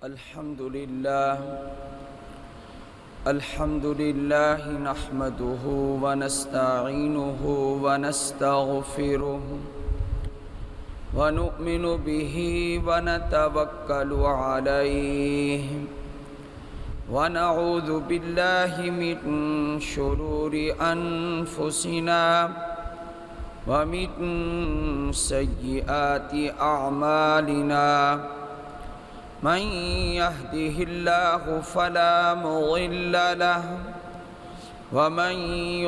الحمد لله نحمده ونستعينه ونستغفره ونؤمن به ونتوكل عليه ونعوذ بالله من شرور أنفسنا ومن سيئات أعمالنا من يهده الله فلا مضل له ومن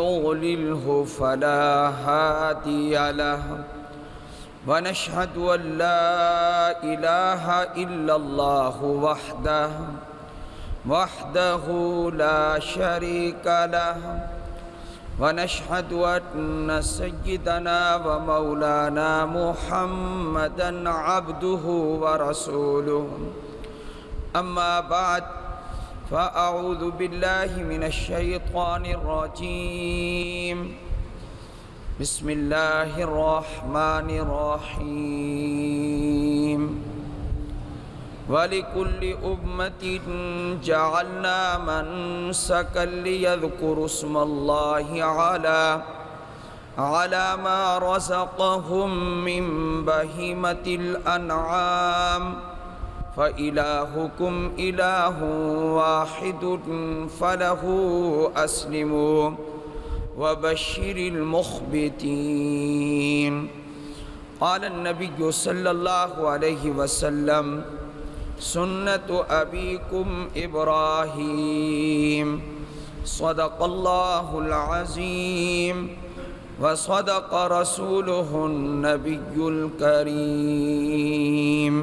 يضلله فلا هادي له ونشهد أن لا إله إلا الله وحده لا شريك له ونشهد أن سيدنا ومولانا محمدا عبده ورسوله أما بعد فأعوذ بالله من الشيطان الرجيم بسم الله الرحمن الرحيم ولكل أمة جعلنا منسكا ليذكروا اسم الله على ما رزقهم من بهيمة الأنعام فإلهكم إله واحد فله أسلموا وبشر المخبتين. قال النبي صلى الله عليه وسلم سنة أبيكم إبراهيم صدق الله العظيم وصدق رسوله النبي الكريم.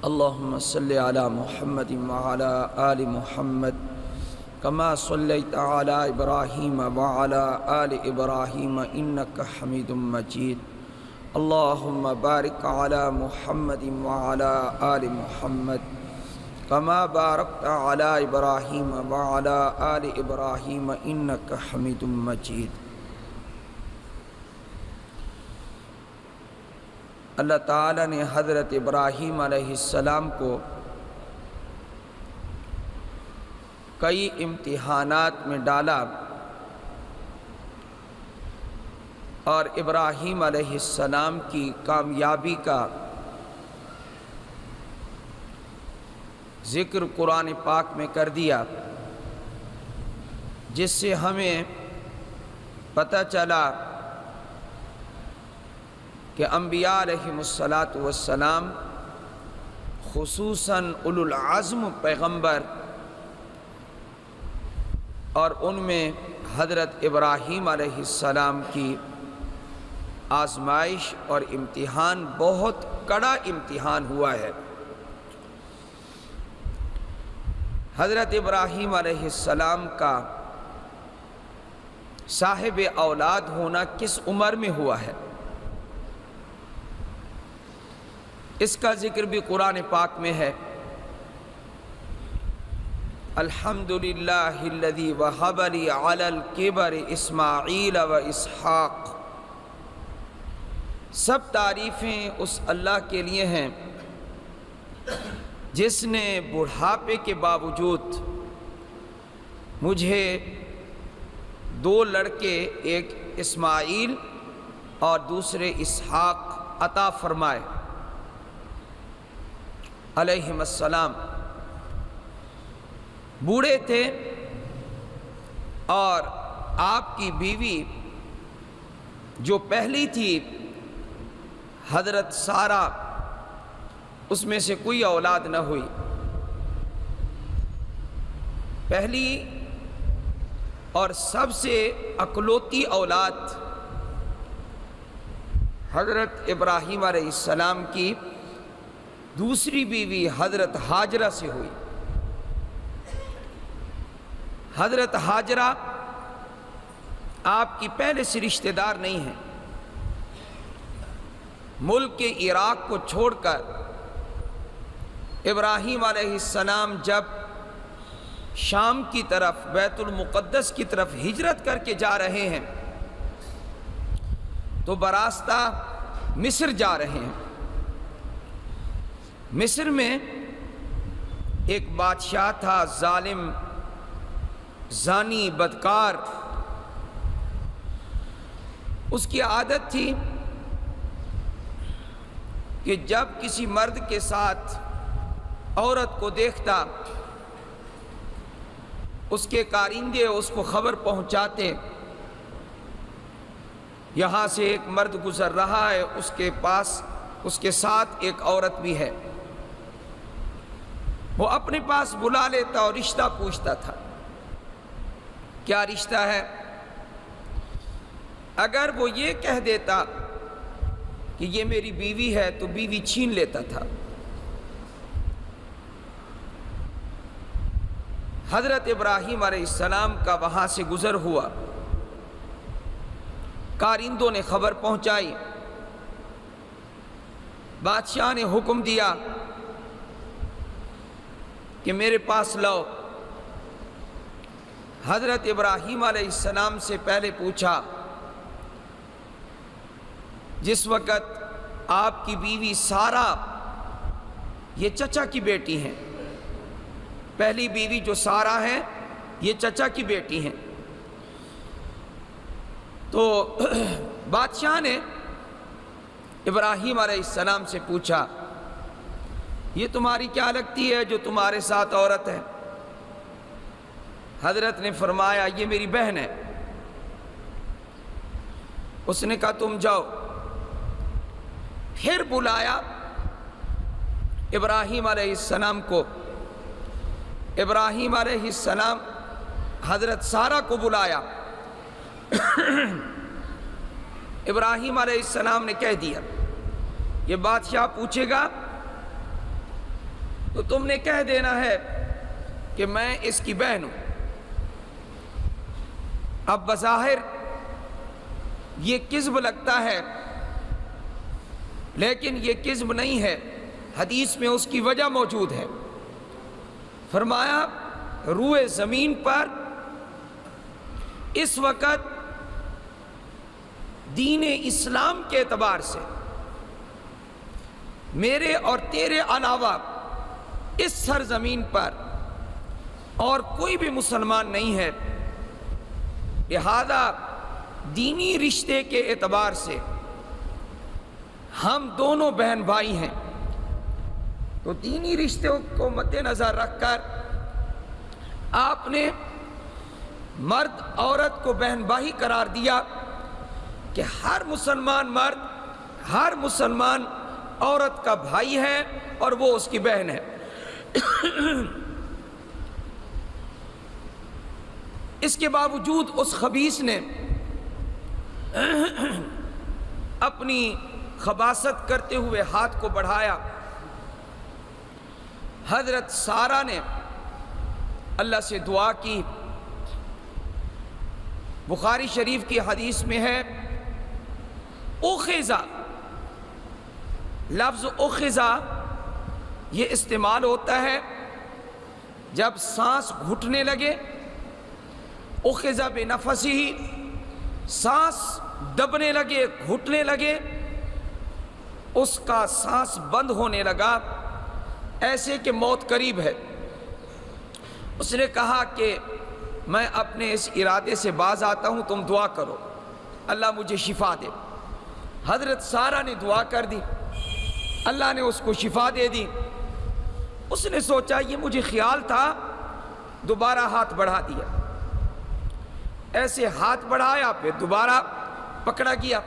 اللهم صل على محمد وعلى آل محمد كما صليت على إبراهيم وعلى آل إبراهيم إنك حميد مجيد. اللهم بارك على محمد وعلى آل محمد كما باركت على إبراهيم وعلى آل إبراهيم إنك حميد مجيد. اللہ تعالیٰ نے حضرت ابراہیم علیہ السلام کو کئی امتحانات میں ڈالا اور ابراہیم علیہ السلام کی کامیابی کا ذکر قرآن پاک میں کر دیا، جس سے ہمیں پتہ چلا کہ انبیاء علیہم السلام خصوصاً اولو العزم پیغمبر اور ان میں حضرت ابراہیم علیہ السلام کی آزمائش اور امتحان بہت کڑا امتحان ہوا ہے۔ حضرت ابراہیم علیہ السلام کا صاحب اولاد ہونا کس عمر میں ہوا ہے، اس کا ذکر بھی قرآن پاک میں ہے۔ الحمدللہ الذی وہب لی علی الکبر اسماعیل و اسحاق۔ سب تعریفیں اس اللہ کے لیے ہیں جس نے بڑھاپے کے باوجود مجھے دو لڑکے، ایک اسماعیل اور دوسرے اسحاق عطا فرمائے علیہم السلام۔ بوڑھے تھے اور آپ کی بیوی جو پہلی تھی حضرت سارہ، اس میں سے کوئی اولاد نہ ہوئی۔ پہلی اور سب سے اکلوتی اولاد حضرت ابراہیم علیہ السلام کی دوسری بیوی حضرت ہاجرہ سے ہوئی۔ حضرت ہاجرہ آپ کی پہلے سے رشتہ دار نہیں ہیں۔ ملک کے عراق کو چھوڑ کر ابراہیم علیہ السلام جب شام کی طرف، بیت المقدس کی طرف ہجرت کر کے جا رہے ہیں تو براستہ مصر جا رہے ہیں۔ مصر میں ایک بادشاہ تھا ظالم، زانی، بدکار۔ اس کی عادت تھی کہ جب کسی مرد کے ساتھ عورت کو دیکھتا، اس کے کارندے اس کو خبر پہنچاتے، یہاں سے ایک مرد گزر رہا ہے، اس کے ساتھ ایک عورت بھی ہے۔ وہ اپنے پاس بلا لیتا اور رشتہ پوچھتا تھا، کیا رشتہ ہے؟ اگر وہ یہ کہہ دیتا کہ یہ میری بیوی ہے تو بیوی چھین لیتا تھا۔ حضرت ابراہیم علیہ السلام کا وہاں سے گزر ہوا، کارندوں نے خبر پہنچائی، بادشاہ نے حکم دیا کہ میرے پاس لاؤ۔ حضرت ابراہیم علیہ السلام سے پہلے پوچھا، جس وقت آپ کی بیوی سارا یہ چچا کی بیٹی ہیں، پہلی بیوی جو سارا ہے یہ چچا کی بیٹی ہیں، تو بادشاہ نے ابراہیم علیہ السلام سے پوچھا، یہ تمہاری کیا لگتی ہے جو تمہارے ساتھ عورت ہے؟ حضرت نے فرمایا یہ میری بہن ہے۔ اس نے کہا تم جاؤ۔ پھر بلایا ابراہیم علیہ السلام کو۔ ابراہیم علیہ السلام حضرت سارہ کو بلایا۔ ابراہیم علیہ السلام نے کہہ دیا، یہ بادشاہ پوچھے گا تو تم نے کہہ دینا ہے کہ میں اس کی بہن ہوں۔ اب بظاہر یہ کذب لگتا ہے، لیکن یہ کذب نہیں ہے، حدیث میں اس کی وجہ موجود ہے۔ فرمایا روئے زمین پر اس وقت دین اسلام کے اعتبار سے میرے اور تیرے علاوہ اس سرزمین پر اور کوئی بھی مسلمان نہیں ہے، لہذا دینی رشتے کے اعتبار سے ہم دونوں بہن بھائی ہیں۔ تو دینی رشتوں کو مد نظر رکھ کر آپ نے مرد عورت کو بہن بھائی قرار دیا کہ ہر مسلمان مرد ہر مسلمان عورت کا بھائی ہے اور وہ اس کی بہن ہے۔ اس کے باوجود اس خبیث نے اپنی خباثت کرتے ہوئے ہاتھ کو بڑھایا۔ حضرت سارہ نے اللہ سے دعا کی۔ بخاری شریف کی حدیث میں ہے اخذا، لفظ اخذا یہ استعمال ہوتا ہے جب سانس گھٹنے لگے، اخذا بنفسہ، سانس دبنے لگے، گھٹنے لگے، اس کا سانس بند ہونے لگا، ایسے کہ موت قریب ہے۔ اس نے کہا کہ میں اپنے اس ارادے سے باز آتا ہوں، تم دعا کرو اللہ مجھے شفا دے۔ حضرت سارہ نے دعا کر دی، اللہ نے اس کو شفا دے دی۔ اس نے سوچا یہ مجھے خیال تھا، دوبارہ ہاتھ بڑھا دیا، ایسے ہاتھ بڑھایا، پھر دوبارہ پکڑا گیا،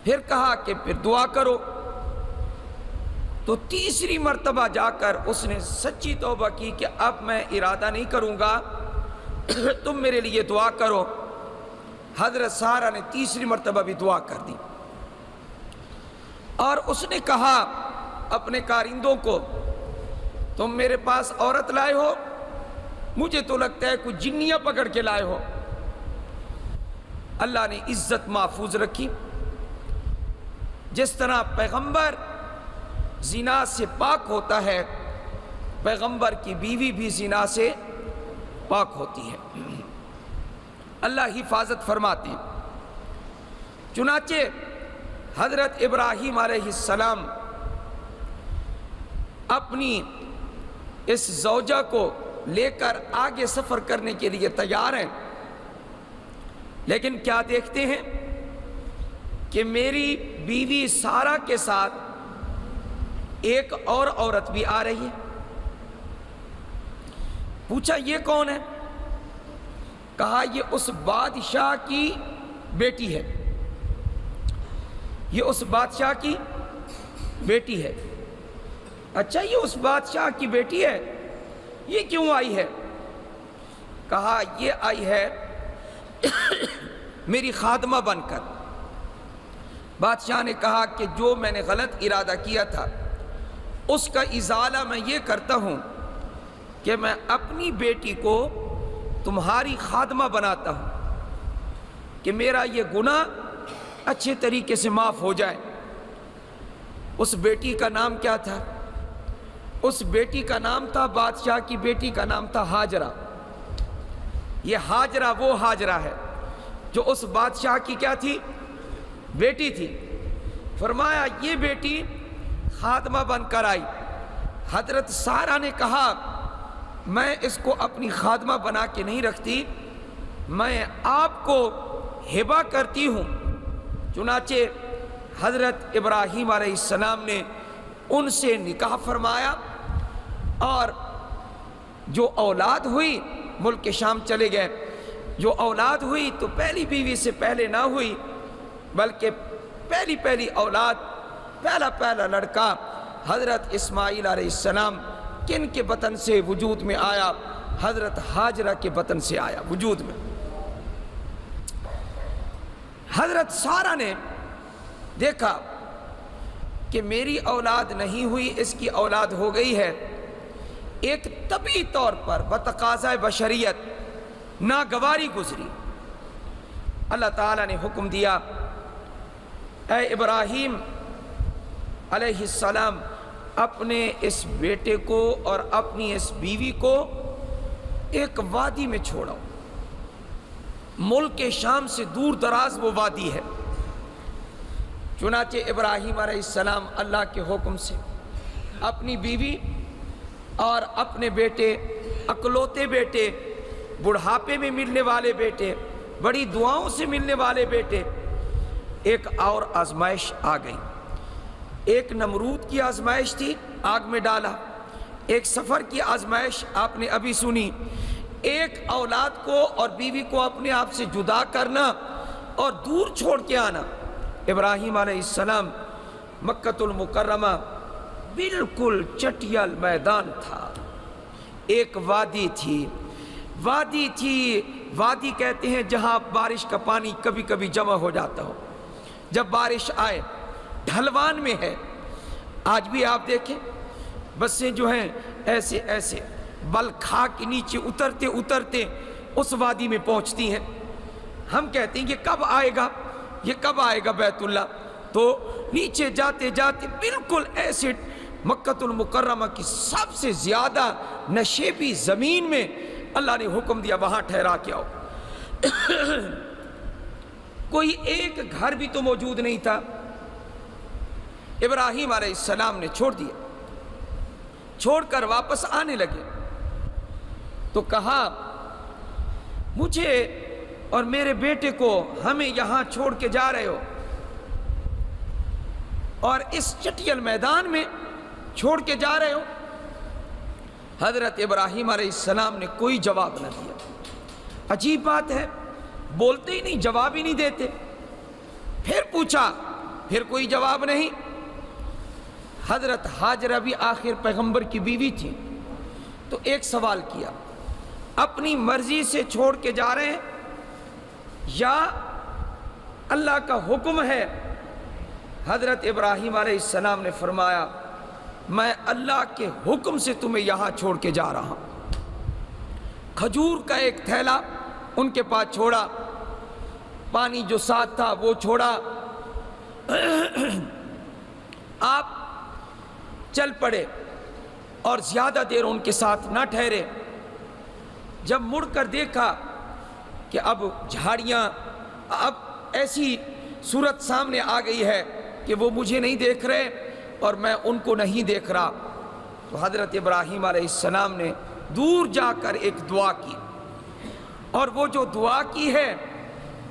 پھر کہا کہ پھر دعا کرو۔ تو تیسری مرتبہ جا کر اس نے سچی توبہ کی کہ اب میں ارادہ نہیں کروں گا، تم میرے لیے دعا کرو۔ حضرت سارہ نے تیسری مرتبہ بھی دعا کر دی، اور اس نے کہا اپنے کارندوں کو تم میرے پاس عورت لائے ہو، مجھے تو لگتا ہے کچھ جنیاں پکڑ کے لائے ہو۔ اللہ نے عزت محفوظ رکھی۔ جس طرح پیغمبر زنا سے پاک ہوتا ہے، پیغمبر کی بیوی بھی زنا سے پاک ہوتی ہے۔ اللہ حفاظت فرماتے ہیں۔ چنانچہ حضرت ابراہیم علیہ السلام اپنی اس زوجہ کو لے کر آگے سفر کرنے کے لیے تیار ہیں، لیکن کیا دیکھتے ہیں کہ میری بیوی سارہ کے ساتھ ایک اور عورت بھی آ رہی ہے۔ پوچھا یہ کون ہے؟ کہا یہ اس بادشاہ کی بیٹی ہے، یہ اس بادشاہ کی بیٹی ہے۔ اچھا یہ اس بادشاہ کی بیٹی ہے، یہ کیوں آئی ہے؟ کہا یہ آئی ہے میری خادمہ بن کر۔ بادشاہ نے کہا کہ جو میں نے غلط ارادہ کیا تھا اس کا ازالہ میں یہ کرتا ہوں کہ میں اپنی بیٹی کو تمہاری خادمہ بناتا ہوں کہ میرا یہ گناہ اچھے طریقے سے معاف ہو جائے۔ اس بیٹی کا نام کیا تھا؟ اس بیٹی کا نام تھا، بادشاہ کی بیٹی کا نام تھا ہاجرہ۔ یہ ہاجرہ وہ ہاجرہ ہے جو اس بادشاہ کی کیا تھی؟ بیٹی تھی۔ فرمایا یہ بیٹی خادمہ بن کر آئی۔ حضرت سارہ نے کہا میں اس کو اپنی خادمہ بنا کے نہیں رکھتی، میں آپ کو ہبہ کرتی ہوں۔ چنانچہ حضرت ابراہیم علیہ السلام نے ان سے نکاح فرمایا، اور جو اولاد ہوئی ملک شام چلے گئے۔ جو اولاد ہوئی تو پہلی بیوی سے پہلے نہ ہوئی، بلکہ پہلی اولاد، پہلا لڑکا حضرت اسماعیل علیہ السلام کن کے بطن سے وجود میں آیا؟ حضرت ہاجرہ کے بطن سے آیا وجود میں۔ حضرت سارہ نے دیکھا کہ میری اولاد نہیں ہوئی، اس کی اولاد ہو گئی ہے۔ ایک طبعی طور پر بتقاضۂ بشریت ناگواری گزری۔ اللہ تعالیٰ نے حکم دیا اے ابراہیم علیہ السلام اپنے اس بیٹے کو اور اپنی اس بیوی کو ایک وادی میں چھوڑو۔ ملک شام سے دور دراز وہ وادی ہے۔ چنانچہ ابراہیم علیہ السلام اللہ کے حکم سے اپنی بیوی اور اپنے بیٹے، اکلوتے بیٹے، بڑھاپے میں ملنے والے بیٹے، بڑی دعاؤں سے ملنے والے بیٹے، ایک اور آزمائش آ گئی۔ ایک نمرود کی آزمائش تھی، آگ میں ڈالا۔ ایک سفر کی آزمائش آپ نے ابھی سنی، ایک اولاد کو اور بیوی کو اپنے آپ سے جدا کرنا اور دور چھوڑ کے آنا۔ ابراہیم علیہ السلام مکۃ المکرمہ بالکل چٹیل میدان تھا، ایک وادی تھی۔ وادی کہتے ہیں جہاں بارش کا پانی کبھی کبھی جمع ہو جاتا ہو، جب بارش آئے۔ ڈھلوان میں ہے۔ آج بھی آپ دیکھیں بسیں جو ہیں ایسے بل کھا کے نیچے اترتے اس وادی میں پہنچتی ہیں۔ ہم کہتے ہیں یہ کب آئے گا بیت اللہ؟ تو نیچے جاتے بالکل ایسے مکۃ المکرمہ کی سب سے زیادہ نشیبی زمین میں اللہ نے حکم دیا وہاں ٹھہرا کے آؤ۔ کوئی ایک گھر بھی تو موجود نہیں تھا۔ ابراہیم علیہ السلام نے چھوڑ دیا، چھوڑ کر واپس آنے لگے تو کہا مجھے اور میرے بیٹے کو ہمیں یہاں چھوڑ کے جا رہے ہو اور اس چٹیل میدان میں چھوڑ کے جا رہے ہو؟ حضرت ابراہیم علیہ السلام نے کوئی جواب نہ دیا۔ عجیب بات ہے، بولتے ہی نہیں، جواب ہی نہیں دیتے۔ پھر پوچھا، پھر کوئی جواب نہیں۔ حضرت ہاجرہ بھی آخر پیغمبر کی بیوی تھی، تو ایک سوال کیا، اپنی مرضی سے چھوڑ کے جا رہے ہیں یا اللہ کا حکم ہے؟ حضرت ابراہیم علیہ السلام نے فرمایا میں اللہ کے حکم سے تمہیں یہاں چھوڑ کے جا رہا ہوں۔ کھجور کا ایک تھیلا ان کے پاس چھوڑا، پانی جو ساتھ تھا وہ چھوڑا، آپ چل پڑے اور زیادہ دیر ان کے ساتھ نہ ٹھہرے۔ جب مڑ کر دیکھا کہ اب جھاڑیاں، اب ایسی صورت سامنے آ گئی ہے کہ وہ مجھے نہیں دیکھ رہے اور میں ان کو نہیں دیکھ رہا، تو حضرت ابراہیم علیہ السلام نے دور جا کر ایک دعا کی، اور وہ جو دعا کی ہے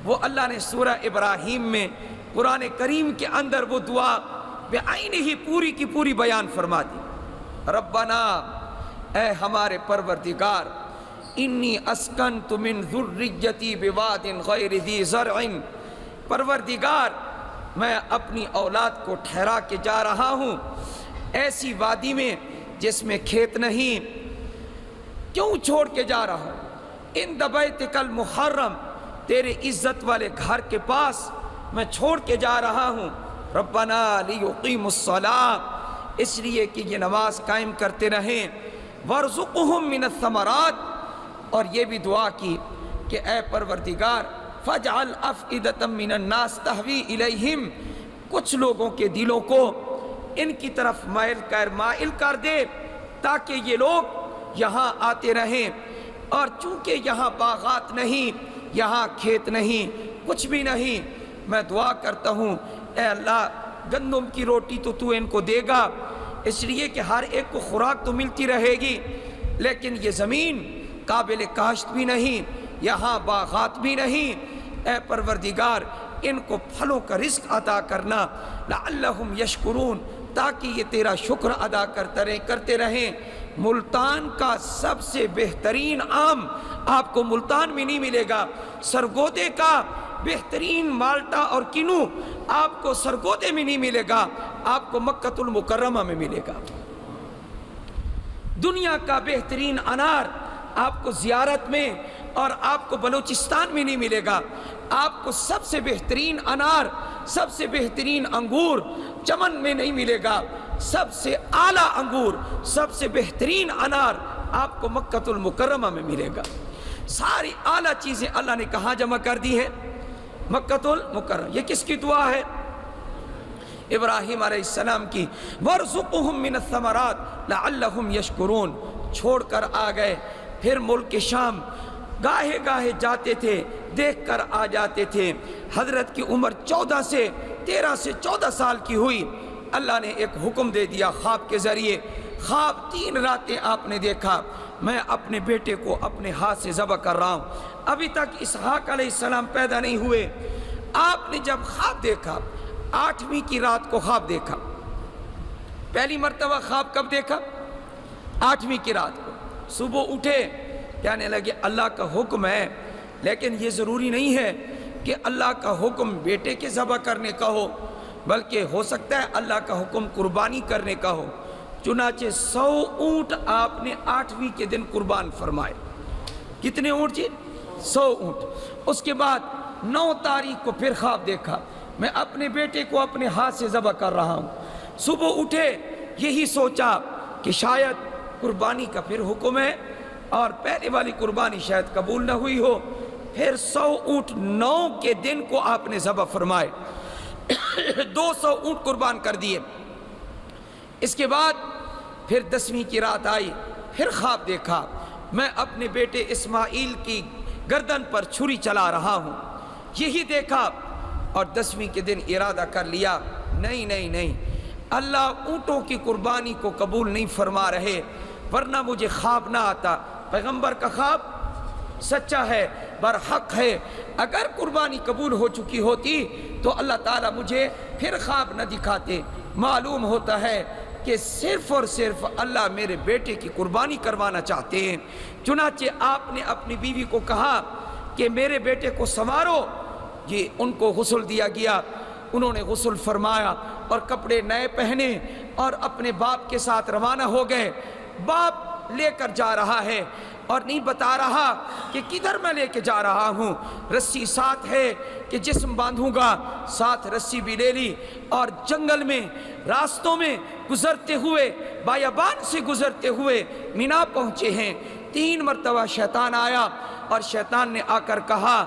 وہ اللہ نے سورہ ابراہیم میں قرآن کریم کے اندر وہ دعا بعین ہی پوری کی پوری بیان فرما دی۔ ربنا، اے ہمارے پروردگار، انی اسکنت من ذریتی بواد غیر ذی زرع، پروردگار میں اپنی اولاد کو ٹھہرا کے جا رہا ہوں ایسی وادی میں جس میں کھیت نہیں۔ کیوں چھوڑ کے جا رہا ہوں؟ عند بیتک المحرم، تیرے عزت والے گھر کے پاس میں چھوڑ کے جا رہا ہوں۔ ربنا لیقیموا الصلاۃ، اس لیے کہ یہ نماز قائم کرتے رہیں۔ وارزقہم من الثمرات، اور یہ بھی دعا کی کہ اے پروردگار فاجعل افئدۃ من الناس تہوی الیہم، کچھ لوگوں کے دلوں کو ان کی طرف مائل کر دے تاکہ یہ لوگ یہاں آتے رہیں۔ اور چونکہ یہاں باغات نہیں، یہاں کھیت نہیں، کچھ بھی نہیں، میں دعا کرتا ہوں اے اللہ گندم کی روٹی تو ان کو دے گا، اس لیے کہ ہر ایک کو خوراک تو ملتی رہے گی، لیکن یہ زمین قابل کاشت بھی نہیں، یہاں باغات بھی نہیں۔ اے پروردگار ان کو پھلوں کا رزق عطا کرنا، لعلہم یشکرون، تاکہ یہ تیرا شکر ادا کرتے رہیں۔ ملتان کا سب سے بہترین آم آپ کو ملتان میں نہیں ملے گا، سرگودے کا بہترین مالٹا اور کنو آپ کو سرگودے میں نہیں ملے گا، آپ کو مکہ المکرمہ میں ملے گا۔ دنیا کا بہترین انار آپ کو زیارت میں اور آپ کو بلوچستان میں نہیں ملے گا، آپ کو سب سے بہترین انار، سب سے بہترین انگور چمن میں نہیں ملے گا، سب سے اعلیٰ انگور، سب سے بہترین انار آپ کو مکہ المکرمہ میں ملے گا۔ ساری اعلیٰ چیزیں اللہ نے کہاں جمع کر دی ہے؟ مکہ المکرمہ۔ یہ کس کی دعا ہے؟ ابراہیم علیہ السلام کی۔ وارزقہم من الثمرات لعلہم یشکرون، چھوڑ کر آ گئے۔ پھر ملک شام گاہے گاہے جاتے تھے، دیکھ کر آ جاتے تھے۔ حضرت کی عمر 13 سے 14 سال کی ہوئی، اللہ نے ایک حکم دے دیا خواب کے ذریعے۔ خواب 3 راتیں آپ نے دیکھا، میں اپنے بیٹے کو اپنے ہاتھ سے ذبح کر رہا ہوں۔ ابھی تک اسحاق علیہ السلام پیدا نہیں ہوئے۔ آپ نے جب خواب دیکھا، 8ویں کی رات کو خواب دیکھا۔ پہلی مرتبہ خواب کب دیکھا؟ 8ویں کی رات کو۔ صبح اٹھے، کہنے لگے اللہ کا حکم ہے، لیکن یہ ضروری نہیں ہے کہ اللہ کا حکم بیٹے کے ذبح کرنے کا ہو، بلکہ ہو سکتا ہے اللہ کا حکم قربانی کرنے کا ہو۔ چنانچہ 100 اونٹ آپ نے 8ویں کے دن قربان فرمائے۔ کتنے اونٹ جی؟ 100 اونٹ۔ اس کے بعد 9 تاریخ کو پھر خواب دیکھا، میں اپنے بیٹے کو اپنے ہاتھ سے ذبح کر رہا ہوں۔ صبح اٹھے، یہی سوچا کہ شاید قربانی کا پھر حکم ہے اور پہلے والی قربانی شاید قبول نہ ہوئی ہو۔ پھر 100 اونٹ 9 کے دن کو آپ نے ذبح فرمائے، 200 اونٹ قربان کر دیے۔ اس کے بعد پھر 10ویں کی رات آئی، پھر خواب دیکھا، میں اپنے بیٹے اسماعیل کی گردن پر چھری چلا رہا ہوں، یہی دیکھا۔ اور 10ویں کے دن ارادہ کر لیا، نہیں، اللہ اونٹوں کی قربانی کو قبول نہیں فرما رہے، ورنہ مجھے خواب نہ آتا۔ پیغمبر کا خواب سچا ہے، برحق ہے، اگر قربانی قبول ہو چکی ہوتی تو اللہ تعالیٰ مجھے پھر خواب نہ دکھاتے۔ معلوم ہوتا ہے کہ صرف اور صرف اللہ میرے بیٹے کی قربانی کروانا چاہتے ہیں۔ چنانچہ آپ نے اپنی بیوی کو کہا کہ میرے بیٹے کو سنوارو۔ یہ ان کو غسل دیا گیا، انہوں نے غسل فرمایا اور کپڑے نئے پہنے اور اپنے باپ کے ساتھ روانہ ہو گئے۔ باپ لے کر جا رہا ہے اور نہیں بتا رہا کہ کدھر میں لے کے جا رہا ہوں۔ رسی ساتھ ہے کہ جسم باندھوں گا، ساتھ رسی بھی لے لی، اور جنگل میں راستوں میں گزرتے ہوئے، بیابان سے گزرتے ہوئے مینا پہنچے ہیں۔ 3 مرتبہ شیطان آیا اور شیطان نے آ کر کہا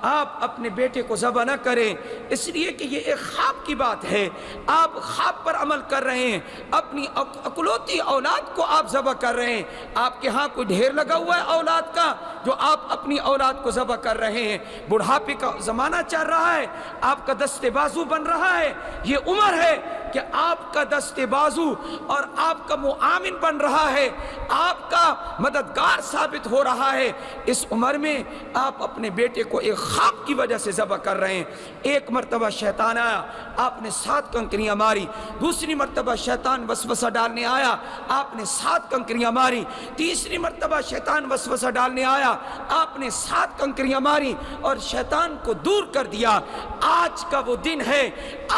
آپ اپنے بیٹے کو ذبح نہ کریں، اس لیے کہ یہ ایک خواب کی بات ہے، آپ خواب پر عمل کر رہے ہیں، اپنی اکلوتی اولاد کو آپ ذبح کر رہے ہیں۔ آپ کے ہاں کوئی ڈھیر لگا ہوا ہے اولاد کا جو آپ اپنی اولاد کو ذبح کر رہے ہیں، بڑھاپے کا زمانہ چل رہا ہے، آپ کا دست بازو بن رہا ہے، یہ عمر ہے کہ آپ کا دست بازو اور آپ کا معاون بن رہا ہے، آپ کا مددگار ثابت ہو رہا ہے۔ اس عمر میں آپ اپنے بیٹے کو ایک خواب کی وجہ سے ذبح کر رہے ہیں۔ ایک مرتبہ شیطان آیا، آپ نے 7 کنکریاں ماری۔ دوسری مرتبہ شیطان وسوسہ ڈالنے آیا، آپ نے 7 کنکریاں ماری۔ تیسری مرتبہ شیطان وسوسہ ڈالنے آیا، آپ نے 7 کنکریاں ماری اور شیطان کو دور کر دیا۔ آج کا وہ دن ہے،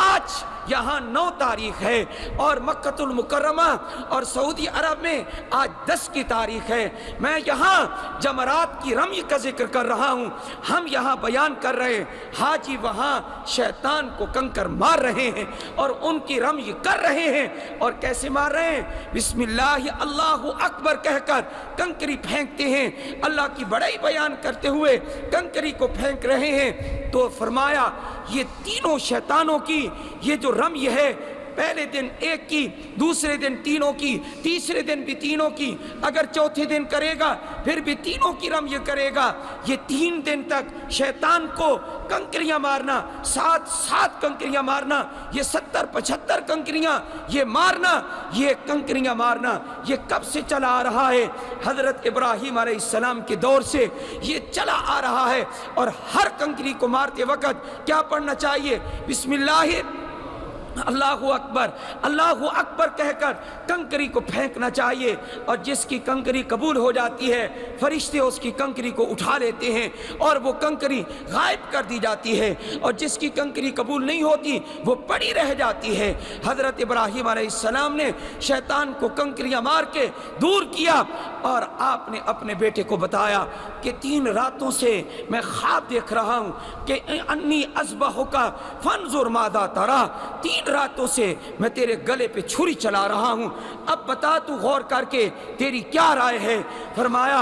آج یہاں 9 تاریخ ہے اور مکہ المکرمہ اور سعودی عرب میں آج 10 کی تاریخ ہے۔ میں یہاں جمرات کی رمی کا ذکر کر رہا ہوں، ہم یہاں بیان کر رہے ہیں، حاجی وہاں شیطان کو کنکر مار رہے ہیں اور ان کی رمی کر رہے ہیں۔ اور کیسے مار رہے ہیں؟ بسم اللہ اللہ اکبر کہہ کر کنکری پھینکتے ہیں، اللہ کی بڑائی بیان کرتے ہوئے کنکری کو پھینک رہے ہیں۔ تو فرمایا یہ تینوں شیطانوں کی یہ جو رمی ہے، پہلے دن ایک کی، دوسرے دن تینوں کی، تیسرے دن بھی تینوں کی، اگر چوتھے دن کرے گا پھر بھی تینوں کی رمی کرے گا۔ یہ 3 دن تک شیطان کو کنکریاں مارنا، 7 کنکریاں مارنا، یہ 70-75 کنکریاں یہ مارنا، یہ کنکریاں مارنا، یہ کب سے چلا آ رہا ہے؟ حضرت ابراہیم علیہ السلام کے دور سے یہ چلا آ رہا ہے۔ اور ہر کنکری کو مارتے وقت کیا پڑھنا چاہیے؟ بسم اللہ اللہ اکبر اللہ اکبر کہہ کر کنکری کو پھینکنا چاہیے۔ اور جس کی کنکری قبول ہو جاتی ہے، فرشتے اس کی کنکری کو اٹھا لیتے ہیں اور وہ کنکری غائب کر دی جاتی ہے، اور جس کی کنکری قبول نہیں ہوتی وہ پڑی رہ جاتی ہے۔ حضرت ابراہیم علیہ السلام نے شیطان کو کنکریاں مار کے دور کیا، اور آپ نے اپنے بیٹے کو بتایا کہ 3 راتوں سے میں خواب دیکھ رہا ہوں کہ انی اذبحک فانظر ماذا تری، 3 راتوں سے میں تیرے گلے پہ چھری چلا رہا ہوں، اب بتا تو غور کر کے تیری کیا رائے ہے؟ فرمایا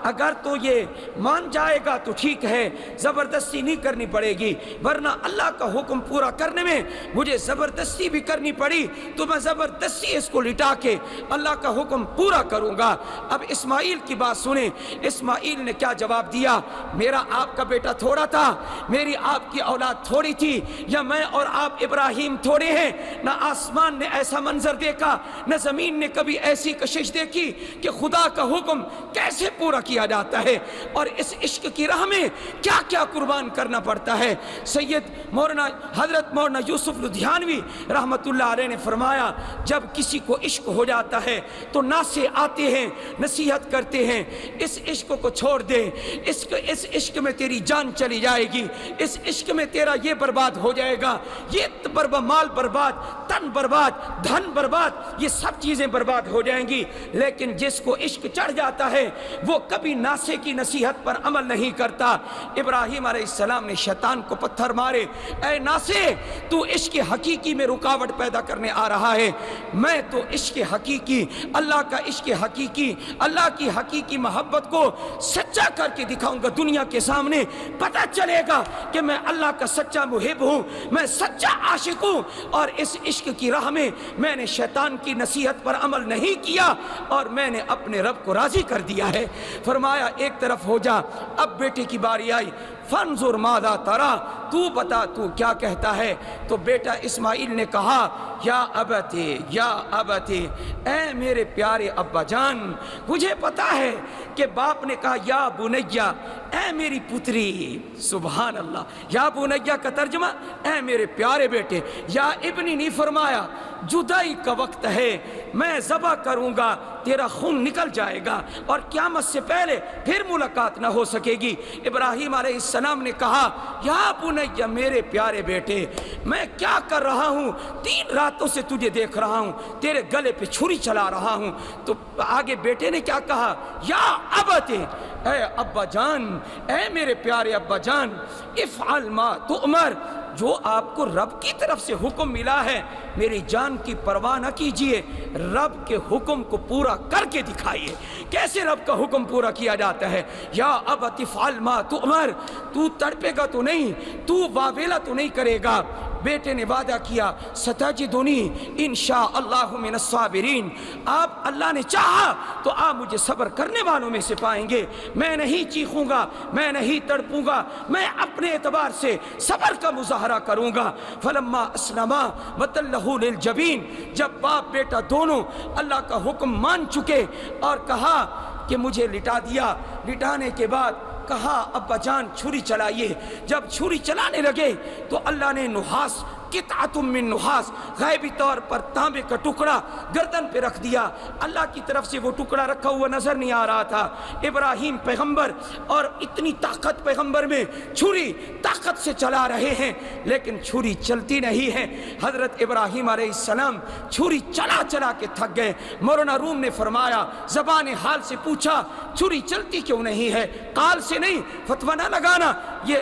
اگر تو یہ مان جائے گا تو ٹھیک ہے، زبردستی نہیں کرنی پڑے گی، ورنہ اللہ کا حکم پورا کرنے میں مجھے زبردستی بھی کرنی پڑی تو میں زبردستی اس کو لٹا کے اللہ کا حکم پورا کروں گا۔ اب اسماعیل کی بات سنیں، اسماعیل نے کیا جواب دیا؟ میرا آپ کا بیٹا تھوڑا تھا، میری آپ کی اولاد تھوڑی تھی، یا میں اور آپ ابراہیم تھوڑے ہیں؟ نہ آسمان نے ایسا منظر دیکھا، نہ زمین نے کبھی ایسی کشش دیکھی کہ خدا کا حکم کیسے پورا کیا جاتا ہے، اور اس عشق کی راہ میں کیا کیا قربان کرنا پڑتا ہے۔ سید مولانا حضرت مولانا یوسف لدھیانوی رحمت اللہ علیہ نے فرمایا جب کسی کو عشق ہو جاتا ہے تو ناسے آتے ہیں، نصیحت کرتے ہیں، اس عشق کو چھوڑ دے، اس عشق میں تیری جان چلی جائے گی، اس عشق میں تیرا یہ برباد ہو جائے گا، یہ مال برباد، تن برباد، دھن برباد، یہ سب چیزیں برباد ہو جائیں گی۔ لیکن جس کو عشق چڑھ جاتا ہے وہ کبھی ناسے کی نصیحت پر عمل نہیں کرتا۔ ابراہیم علیہ السلام نے شیطان کو پتھر مارے، اے ناسے تو عشق حقیقی میں رکاوٹ پیدا کرنے آ رہا ہے، میں تو عشق حقیقی، اللہ کا عشق حقیقی، اللہ کی حقیقی محبت کو سچا کر کے دکھاؤں گا دنیا کے سامنے، پتہ چلے گا کہ میں اللہ کا سچا محب ہوں، میں سچا عاشق ہوں، اور اس عشق کی راہ میں نے شیطان کی نصیحت پر عمل نہیں کیا اور میں نے اپنے رب کو راضی کر دیا ہے۔ فرمایا ایک طرف ہو جا۔ اب بیٹے کی باری آئی، فانظر ماذا تری، تو بتا تو کیا کہتا ہے؟ تو بیٹا اسماعیل نے کہا یا ابتی یا ابتی، اے میرے پیارے ابا جان، مجھے پتا ہے کہ باپ نے کہا یا بنیا، اے میری پتری، سبحان اللہ، یا بنیا کا ترجمہ اے میرے پیارے بیٹے، یا ابنی نہیں فرمایا، جدائی کا وقت ہے، میں ذبح کروں گا، تیرا خون نکل جائے گا اور قیامت سے پہلے پھر ملاقات نہ ہو سکے گی۔ ابراہیم علیہ السلام نے کہا یا بنیا، میرے پیارے بیٹے، میں کیا کر رہا ہوں؟ 3 راتوں سے تجھے دیکھ رہا ہوں، تیرے گلے پہ چھری چلا رہا ہوں۔ تو آگے بیٹے نے کیا کہا؟ یا ابتے، اے ابا جان، اے میرے پیارے ابا جان، افعل ما تؤمر، جو آپ کو رب کی طرف سے حکم ملا ہے میری جان کی پرواہ نہ کیجئے، رب کے حکم کو پورا کر کے دکھائیے۔ کیسے رب کا حکم پورا کیا جاتا ہے؟ یا ابت افعل ما تؤمر، تو تڑپے گا تو نہیں، تو واویلا تو نہیں کرے گا، بیٹے نے وعدہ کیا ستجدنی انشاءاللہ من الصابرین، آپ اللہ نے چاہا تو آپ مجھے صبر کرنے والوں میں سے پائیں گے، میں نہیں چیخوں گا، میں نہیں تڑپوں گا، میں اپنے اعتبار سے صبر کا مظاہرہ کروں گا۔ فلما اسلما وتلہ للجبین، جب باپ بیٹا دونوں اللہ کا حکم مان چکے اور کہا کہ مجھے لٹا دیا، لٹانے کے بعد کہا ابا جان چھری چلائیے، جب چھری چلانے لگے تو اللہ نے نحاس قطعۃ من نحاس، غیبی طور پر تانبے کا ٹکڑا گردن پہ رکھ دیا۔ اللہ کی طرف سے وہ ٹکڑا رکھا ہوا نظر نہیں آ رہا تھا۔ ابراہیم پیغمبر اور اتنی طاقت پیغمبر میں، چھری طاقت سے چلا رہے ہیں لیکن چھری چلتی نہیں ہے۔ حضرت ابراہیم علیہ السلام چھری چلا چلا کے تھک گئے۔ مولانا روم نے فرمایا، زبان حال سے پوچھا چھری چلتی کیوں نہیں ہے؟ قال سے نہیں، فتویٰ نہ لگانا، یہ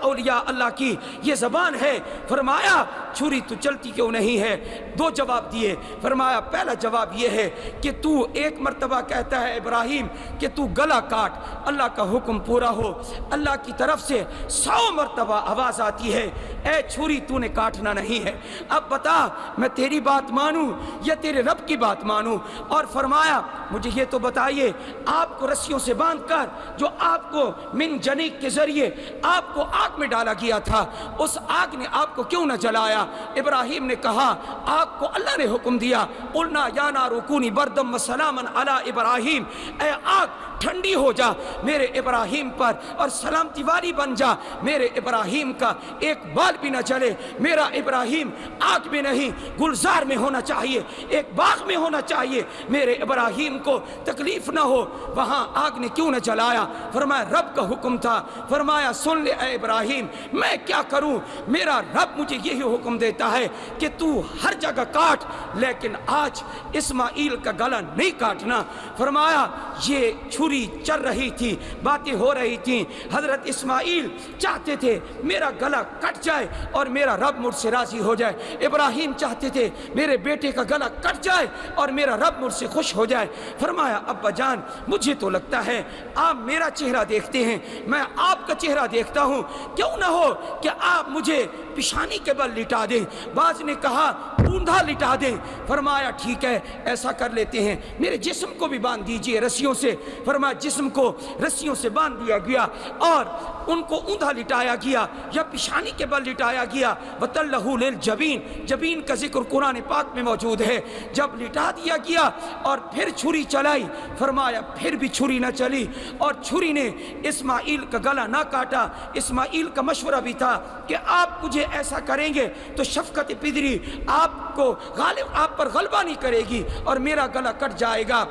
اولیاء اللہ کی یہ زبان ہے۔ فرمایا چھری تو چلتی کیوں نہیں ہے؟ دو جواب دیے۔ فرمایا پہلا جواب یہ ہے کہ تو ایک مرتبہ کہتا ہے ابراہیم کہ تو گلا کاٹ، اللہ کا حکم پورا ہو، اللہ کی طرف سے 100 مرتبہ آواز آتی ہے اے چھری تو نے کاٹنا نہیں ہے، اب بتا میں تیری بات مانوں یا تیرے رب کی بات مانوں؟ اور فرمایا مجھے یہ تو بتائیے، آپ کو رسیوں سے باندھ کر جو آپ کو من جنیق کے ذریعے آپ کو آگ میں ڈالا گیا تھا، اس آگ نے آپ کو کیوں نہ جلایا؟ ابراہیم نے کہا آگ کو اللہ نے حکم دیا، قلنا یا نار کونی بردم و سلاما علی ابراہیم، اے آگ ٹھنڈی ہو جا میرے ابراہیم پر اور سلامتی والی بن جا، میرے ابراہیم کا ایک بال بھی نہ چلے، میرا ابراہیم آگ میں نہیں گلزار میں ہونا چاہیے، ایک باغ میں ہونا چاہیے، میرے ابراہیم کو تکلیف نہ ہو۔ وہاں آگ نے کیوں نہ جلایا؟ فرمایا رب کا حکم تھا۔ فرمایا سن لے اے ابراہیم، میں کیا کروں؟ میرا رب مجھے یہی حکم دیتا ہے کہ تو ہر جگہ کاٹ، لیکن آج اسماعیل کا گلا نہیں کاٹنا۔ فرمایا یہ چھری چل رہی تھی، باتیں ہو رہی تھیں، حضرت اسماعیل چاہتے تھے میرا گلا کٹ جائے اور میرا رب مجھ سے راضی ہو جائے، ابراہیم چاہتے تھے میرے بیٹے کا گلا کٹ جائے اور میرا رب مجھ سے خوش ہو جائے۔ فرمایا ابا جان مجھے تو لگتا ہے آپ میرا چہرہ دیکھتے ہیں، میں آپ کا چہرہ دیکھتا ہوں، کیوں نہ ہو کہ آپ مجھے پیشانی کے بل لٹا دیں؟ بعض نے کہا اوندھا لٹا دیں۔ فرمایا ٹھیک ہے ایسا کر لیتے ہیں، میرے جسم کو بھی باندھ دیجئے رسیوں سے۔ فرمایا جسم کو رسیوں سے باندھ دیا گیا اور ان کو اوندھا لٹایا گیا یا پیشانی کے بل لٹایا گیا۔ وَتَلَّهُ لِلْجَبِينِ، جبین کا ذکر قرآن پاک میں موجود ہے۔ جب لٹا دیا گیا اور پھر چھری چلائی، فرمایا پھر بھی چھری نہ چلی اور چھری نے اسماعیل کا گلا نہ کاٹا۔ اسماعیل کا مشورہ بھی تھا کہ آپ مجھے ایسا کریں گے تو شفقت پدری آپ پر غلبہ نہیں کرے گی اور میرا گلا کٹ جائے گا۔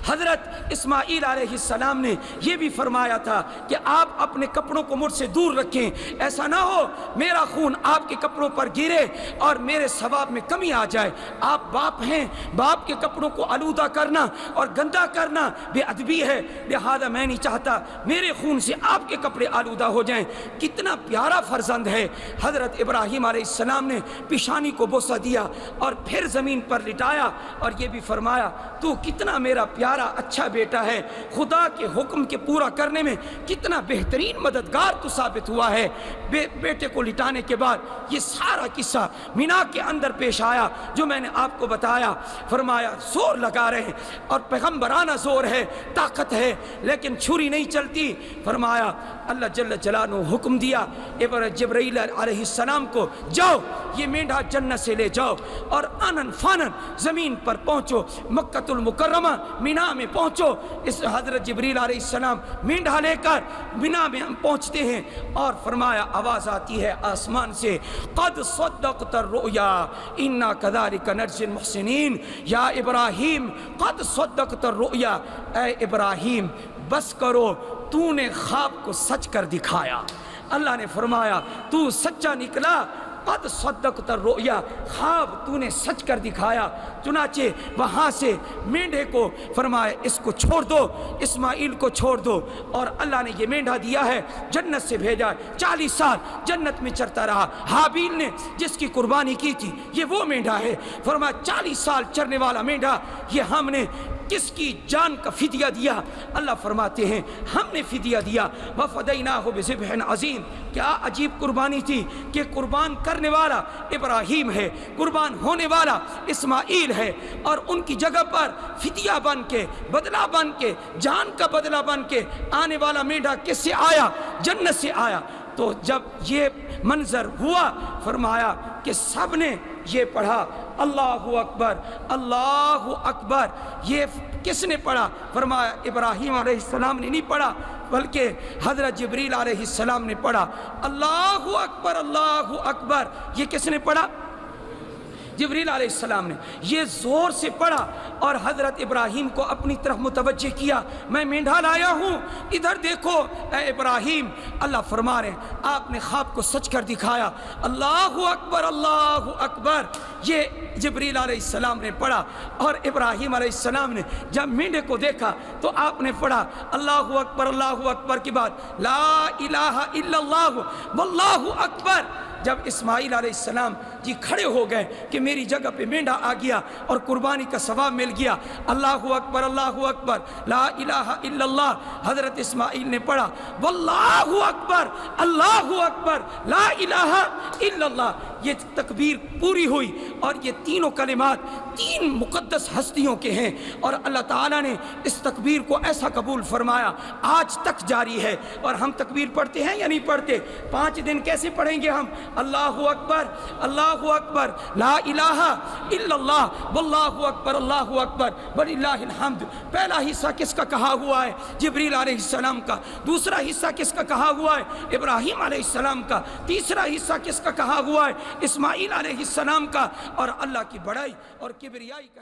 حضرت اسماعیل علیہ السلام نے یہ بھی فرمایا تھا کہ آپ اپنے کپڑوں کو مجھ سے دور رکھیں، ایسا نہ ہو میرا خون آپ کے کپڑوں پر گرے اور میرے ثواب میں کمی آ جائے۔ آپ باپ ہیں، باپ کے کپڑوں کو آلودہ کرنا اور گندا کرنا بے ادبی ہے، لہذا میں نہیں چاہتا میرے خون سے آپ کے کپڑے آلودہ ہو جائیں۔ کتنا پیارا فرزند ہے۔ حضرت ابراہیم علیہ السلام نے پیشانی کو بوسہ دیا اور پھر زمین پر لٹایا اور یہ بھی فرمایا تو کتنا میرا پیارا اچھا بیٹا ہے، خدا کے حکم کے پورا کرنے میں کتنا بہترین مددگار تو ثابت ہوا ہے۔ بیٹے کو لٹانے کے بعد یہ سارا قصہ مینا کے اندر پیش آیا جو میں نے آپ کو بتایا۔ فرمایا زور لگا رہے اور پیغمبرانہ زور ہے، طاقت ہے، لیکن چھری نہیں چلتی۔ فرمایا اللہ جل جلالہ حکم دیا جبرائیل علیہ السلام کو، جاؤ یہ مینڈھا جنت سے لے جاؤ اور آنن فانن زمین پر پہنچو، مکہ المکرمہ مینا میں پہنچو۔ اس حضرت جبریل علیہ السلام مینڈھا لے کر مینا میں ہم پہنچتے ہیں اور فرمایا آواز آتی ہے آسمان سے، قد صدقت الرؤیا انا کذالک نجزی المحسنین، یا ابراہیم قد صدقت الرؤیا، اے ابراہیم بس کرو، تو نے خواب کو سچ کر دکھایا۔ اللہ نے فرمایا تو سچا نکلا، قد صدقت الرؤیا، خواب تو نے سچ کر دکھایا۔ چنانچہ وہاں سے مینڈھے کو فرمایا اس کو چھوڑ دو، اسماعیل کو چھوڑ دو، اور اللہ نے یہ مینڈھا دیا ہے جنت سے بھیجا، 40 سال جنت میں چرتا رہا۔ حابیل نے جس کی قربانی کی تھی یہ وہ مینڈھا ہے۔ فرمایا 40 سال چرنے والا مینڈھا یہ ہم نے کس کی جان کا فدیہ دیا؟ اللہ فرماتے ہیں ہم نے فدیہ دیا، وَفَدَيْنَاهُ بِذِبْحٍ عَظِيمٍ۔ کیا عجیب قربانی تھی کہ قربان کرنے والا ابراہیم ہے، قربان ہونے والا اسماعیل ہے، اور ان کی جگہ پر فدیہ بن کے، بدلہ بن کے، جان کا بدلہ بن کے آنے والا مینڈھا کس سے آیا؟ جنت سے آیا۔ تو جب یہ منظر ہوا فرمایا کہ سب نے یہ پڑھا اللہ اکبر اللہ اکبر۔ یہ کس نے پڑھا؟ فرمایا ابراہیم علیہ السلام نے نہیں پڑھا، بلکہ حضرت جبریل علیہ السلام نے پڑھا اللہ اکبر اللہ اکبر۔ یہ کس نے پڑھا؟ جبریل علیہ السلام نے۔ یہ زور سے پڑھا اور حضرت ابراہیم کو اپنی طرف متوجہ کیا، میں مینڈھا لایا ہوں، ادھر دیکھو اے ابراہیم۔ اللہ فرما رہے ہیں آپ نے خواب کو سچ کر دکھایا، اللہ اکبر اللہ اکبر۔ یہ جبریل علیہ السلام نے پڑھا اور ابراہیم علیہ السلام نے جب مینڈھے کو دیکھا تو آپ نے پڑھا اللہ اکبر کے بعد لا الہ الا اللہ واللہ اکبر۔ جب اسماعیل علیہ السلام جی کھڑے ہو گئے کہ میری جگہ پہ مینڈھا آ گیا اور قربانی کا ثواب مل گیا، اللہ اکبر لا الہ الا اللہ، حضرت اسماعیل نے پڑھا واللہ اکبر اللہ اکبر لا الہ الا اللہ۔ یہ تکبیر پوری ہوئی اور یہ تینوں کلمات تین مقدس ہستیوں کے ہیں، اور اللہ تعالیٰ نے اس تکبیر کو ایسا قبول فرمایا، آج تک جاری ہے۔ اور ہم تکبیر پڑھتے ہیں یا نہیں پڑھتے؟ 5 دن کیسے پڑھیں گے ہم؟ اللہ اکبر لا الہ الا اللہ واللہ اکبر وللہ الحمد۔ پہلا حصہ کس کا کہا ہوا ہے؟ جبریل علیہ السلام کا۔ دوسرا حصہ کس کا کہا ہوا ہے؟ ابراہیم علیہ السلام کا۔ تیسرا حصہ کس کا کہا ہوا ہے؟ اسماعیل علیہ السلام کا۔ اور اللہ کی بڑائی اور کبریائی کا